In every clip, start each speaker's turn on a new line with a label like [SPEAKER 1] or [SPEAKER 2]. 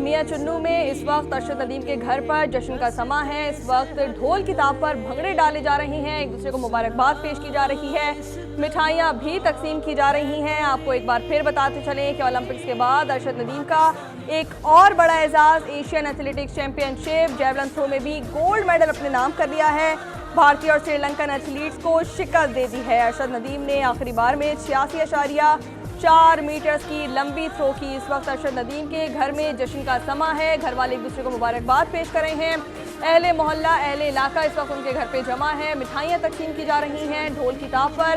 [SPEAKER 1] मियां चुन्नू में इस वक्त अरशद नदीम के घर पर जश्न का समा है। इस वक्त ढोल की ताप पर भंगड़े डाले जा रहे हैं, एक दूसरे को मुबारकबाद पेश की जा रही है, मिठाइयां भी तकसीम की जा रही हैं। आपको एक बार फिर बताते चलें कि ओलंपिक्स के बाद अरशद नदीम का एक और बड़ा एजाज Asian athletics championship javelin throw में भी गोल्ड मेडल अपने नाम कर लिया है। भारतीय और श्रीलंकन एथलीट्स को शिकस्त दे दी है। अरशद नदीम ने आखिरी बार में 86.4 मीटर की लंबी थ्रो की। इस वक्त अरशद नदीम के घर में जश्न का समा है, घर वाले एक दूसरे को मुबारकबाद पेश कर रहे हैं। अहले मोहल्ला अहले इलाका इस वक्त उनके घर पे जमा है, मिठाइयाँ तकसीम की जा रही हैं, ढोल की ताप पर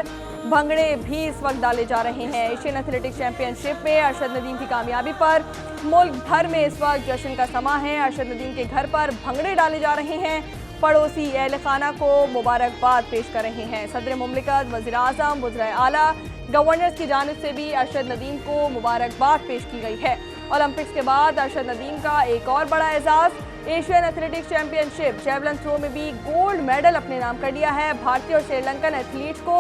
[SPEAKER 1] भंगड़े भी इस वक्त डाले जा रहे हैं। एशियन एथलेटिक्स चैंपियनशिप में अरशद नदीम की कामयाबी पर मुल्क भर में इस वक्त जश्न का समा है। अरशद नदीम के घर पर भंगड़े डाले जा रहे हैं, पड़ोसी अहल खाना को मुबारकबाद पेश कर रहे हैं। सदर मुमलिकत, वज़ीर आज़म, वज़ीर आला, गवर्नर्स की जानिब से भी अरशद नदीम को मुबारकबाद पेश की गई है। ओलंपिक्स के बाद अरशद नदीम का एक और बड़ा एजाज़ Asian athletics championship javelin throw में भी गोल्ड मेडल अपने नाम कर लिया है। भारतीय और श्रीलंकन एथलीट्स को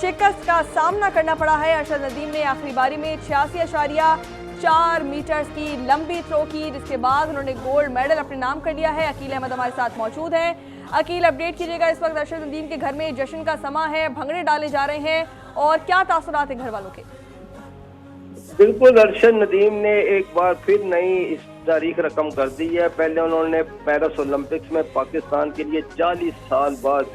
[SPEAKER 1] शिकस्त का सामना करना पड़ा है। अरशद नदीम ने आखिरी बारी में 86.4 मीटर की लंबी थ्रो की, जिसके बाद उन्होंने गोल्ड मेडल अपने नाम कर लिया है। अकील अहमद हमारे साथ मौजूद हैं। अकील, अपडेट कीजिएगा, इस वक्त अरशद नदीम के घर में जश्न का समा है, भंगड़े डाले जा रहे हैं और क्या तासुरात हैं घर वालों के?
[SPEAKER 2] बिल्कुल, अरशद नदीम ने एक बार फिर नई इस तारीख रकम कर दी है। पहले उन्होंने पेरिस ओलंपिक्स में पाकिस्तान के लिए 40 साल बाद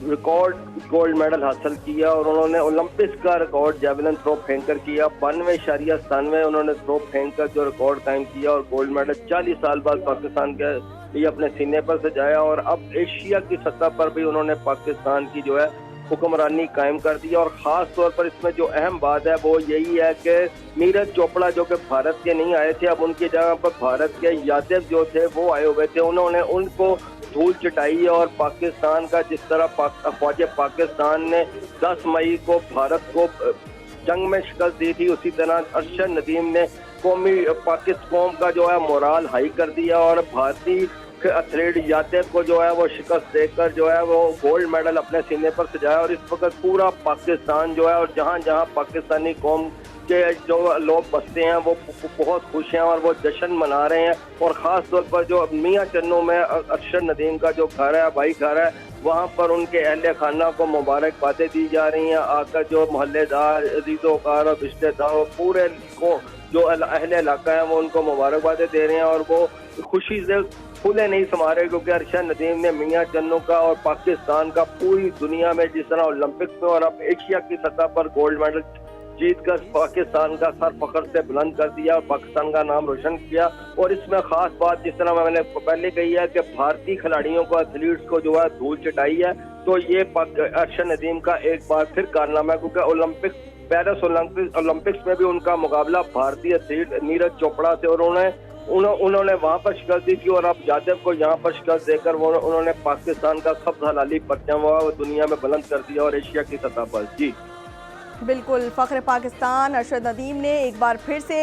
[SPEAKER 2] रिकॉर्ड गोल्ड मेडल हासिल किया और उन्होंने ओलंपिक्स का रिकॉर्ड जेवलिन थ्रो फेंक कर किया। 92.97 उन्होंने थ्रो फेंक कर जो रिकॉर्ड कायम किया और गोल्ड मेडल 40 साल बाद पाकिस्तान के लिए अपने सीने पर सजाया। और अब एशिया की सतह पर भी उन्होंने पाकिस्तान की जो है हुक्मरानी कायम कर दी। और ख़ास तौर पर इसमें जो अहम बात है वो यही है कि नीरज चोपड़ा जो कि भारत के नहीं आए थे, अब उनकी जगह पर भारत के यादव जो थे वो आए हुए थे। उन्होंने उनको धूल चटाई और पाकिस्तान का जिस तरह फौज पाकिस्तान ने 10 मई को भारत को जंग में शिकस्त दी थी, उसी तरह अरशद नदीम ने पाकिस्तान कौम का जो है मोराल हाई कर दिया और भारतीय एथलीट यादव को जो है वो शिकस्त देकर जो है वो गोल्ड मेडल अपने सीने पर सजाया। और इस वक्त पूरा पाकिस्तान जो है और जहाँ जहाँ पाकिस्तानी कौम के जो लोग बसते हैं वो बहुत खुश हैं और वो जश्न मना रहे हैं। और ख़ास तौर पर जो मियां चन्नू में अरशद नदीम का जो घर है, भाई घर है, वहाँ पर उनके अहले खाना को मुबारकबादें दी जा रही हैं। आकर जो मोहल्लेदार, अजीज़ोकार और रिश्तेदार पूरे को जो अहले इलाका है वो उनको मुबारकबादें दे रहे हैं और वो खुशी से फूले नहीं समा रहे, क्योंकि अरशद नदीम ने मियां चन्नू का और पाकिस्तान का पूरी दुनिया में जिस तरह ओलंपिक्स में और अब एशिया की सतह पर गोल्ड मेडल जीत कर पाकिस्तान का सर फख्र से बुलंद कर दिया और पाकिस्तान का नाम रोशन किया। और इसमें खास बात जिस तरह मैंने पहले कही है कि भारतीय खिलाड़ियों को, एथलीट्स को जो है धूल चटाई है, तो ये अरशद नदीम का एक बार फिर कारनामा है, क्योंकि पेरिस ओलंपिक्स में भी उनका मुकाबला भारतीय एथलीट नीरज चोपड़ा से और उन्होंने वहाँ पर शिकस्त दी थी और अब यादव को यहाँ पर शिकस्त देकर उन्होंने पाकिस्तान का सब हलाली परचम दुनिया में बुलंद कर दिया और एशिया की सतह पर। जी
[SPEAKER 1] बिल्कुल, फ़ख्र पाकिस्तान अरशद नदीम ने एक बार फिर से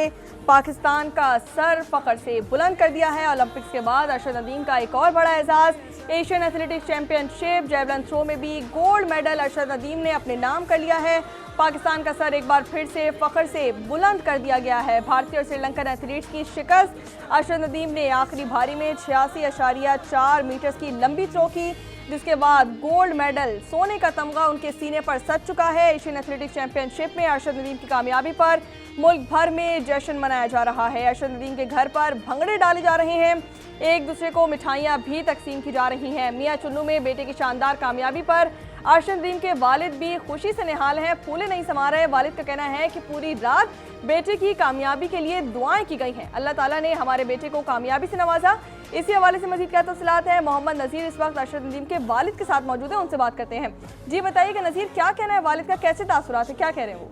[SPEAKER 1] पाकिस्तान का सर फ़ख्र से बुलंद कर दिया है। ओलंपिक्स के बाद अरशद नदीम का एक और बड़ा एजाज़ Asian athletics championship javelin throw में भी गोल्ड मेडल अरशद नदीम ने अपने नाम कर लिया है। पाकिस्तान का सर एक बार फिर से फ़ख्र से बुलंद कर दिया गया है। भारतीय और श्रीलंकन एथलीट्स की शिकस्त। अरशद नदीम ने आखिरी बारी में 86.4 मीटर की लंबी थ्रो की, जिसके बाद गोल्ड मेडल, सोने का तमगा उनके सीने पर सज चुका है। एशियन एथलेटिक्स चैंपियनशिप में अरशद नदीम की कामयाबी पर मुल्क भर में जश्न मनाया जा रहा है। अरशद नदीम के घर पर भंगड़े डाले जा रहे हैं, एक दूसरे को मिठाइयाँ भी तकसीम की जा रही हैं। मियां चुन्नू में बेटे की शानदार कामयाबी पर अरशद नदीम के वालिद भी खुशी से निहाल हैं, फूले नहीं समा रहे। वालिद का कहना है कि पूरी रात बेटे की कामयाबी के लिए दुआएं की गई हैं, अल्लाह ताला ने हमारे बेटे को कामयाबी से नवाजा। इसी हवाले से मजीद क्या तफसीलात हैं, मोहम्मद नज़ीर इस वक्त अरशद नदीम के वालिद के साथ मौजूद है, उनसे बात करते हैं। जी बताइए कि नज़ीर, क्या कहना है वालिद का, कैसे तासुरात है, क्या कह रहे हैं वो?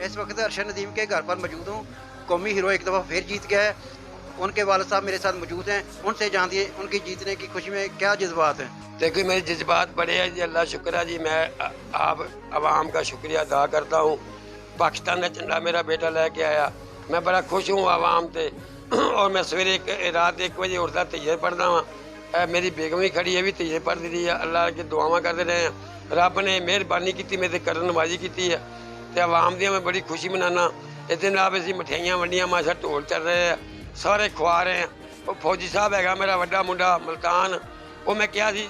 [SPEAKER 3] इस वक्त अरशद नदीम के घर पर मौजूद हूँ। कौमी हीरो एक दफ़ा फिर जीत गया है। उनके वालिद साहब मेरे साथ मौजूद हैं, उनसे जानते हैं उनकी जीतने की खुशी में क्या जज्बात हैं।
[SPEAKER 4] देखिए, मेरे जज्बात बड़े हैं जी, अल्लाह शुक्र है जी। मैं आप आवाम का शुक्रिया अदा करता हूँ। पाकिस्तान का झंडा मेरा बेटा लेके आया, मैं बड़ा खुश हूँ आवाम से। और मैं सवेरे रात 1 बजे उठता तैयार पढ़ता वहाँ, मेरी बेगम भी खड़ी है भी तैयार पढ़ दी है। अल्लाह की दुआवां करते रहे हैं, रब ने मेहरबानी की मेरे करन नवाजी की है। तो आवाम दी मैं बड़ी खुशी मनाना। इस दिन आप ऐसी मिठाइयाँ वंडियाँ, माशा ढोल चल रहे हैं, ਸਾਰੇ ਖਵਾ ਰਹੇ ਆ। ਉਹ ਫੌਜੀ ਸਾਹਿਬ ਹੈਗਾ ਮੇਰਾ ਵੱਡਾ ਮੁੰਡਾ ਮਲਤਾਨ, ਉਹ ਮੈਂ ਕਿਹਾ ਸੀ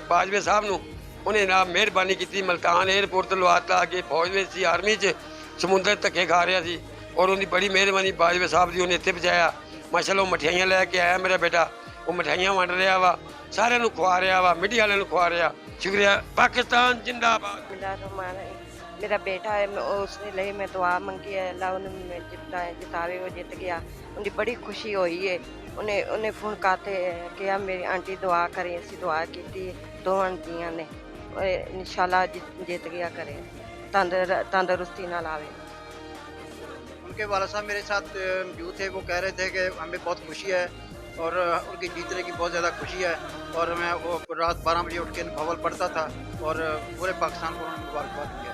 [SPEAKER 4] ਬਾਜਵੇ ਸਾਹਿਬ ਨੂੰ, ਉਹਨੇ ਨਾ ਮਿਹਰਬਾਨੀ ਕੀਤੀ, ਮਲਤਾਨ 에ਅਰਪੋਰਟ ਤੋਂ ਲਵਾਤਾ ਕਿ ਫੌਜ ਵਿੱਚ ਸੀ, ਆਰਮੀ 'ਚ ਸਮੁੰਦਰ ਧੱਕੇ ਖਾ ਰਿਹਾ ਸੀ, ਔਰ ਉਹਦੀ ਬੜੀ ਮਿਹਰਬਾਨੀ ਬਾਜਵੇ ਸਾਹਿਬ ਦੀ, ਉਹਨੇ ਇੱਥੇ ਪਹੁੰਚਾਇਆ। ਮਾਸ਼ਾਅੱਲਾ ਉਹ ਮਠਿਆਈਆਂ ਲੈ ਕੇ ਆਇਆ ਮੇਰਾ ਬੇਟਾ, ਉਹ ਮਠਿਆਈਆਂ ਵੰਡ ਰਿਹਾ ਵਾ, ਸਾਰਿਆਂ ਨੂੰ ਖਵਾ ਰਿਹਾ ਵਾ, ਮੀਡੀਆ ਵਾਲਿਆਂ ਨੂੰ ਖਵਾ ਰਿਹਾ। शुक्रिया। पाकिस्तान जिंदाबाद।
[SPEAKER 5] मेरा बेटा है, उसने लिए मैं दुआ मंगी है, अल्लाह उन्हें जितावे, वो जीत गया, उनकी बड़ी खुशी हुई है। उन्हें फोन करते किया मेरी आंटी दुआ करें, असी दुआ की दो आंटियां ने, इंशाल्लाह जीत गया करे, तंदुरुस्ती नाल आवे।
[SPEAKER 3] उनके वाला साहब मेरे साथ मौजूद थे, वो कह रहे थे कि हमें बहुत खुशी है और उनकी जीतने की बहुत ज़्यादा खुशी है, और मैं वो रात 12 बजे उठ के नफल पढ़ता था और पूरे पाकिस्तान को उन्होंने मुबारकबाद किया।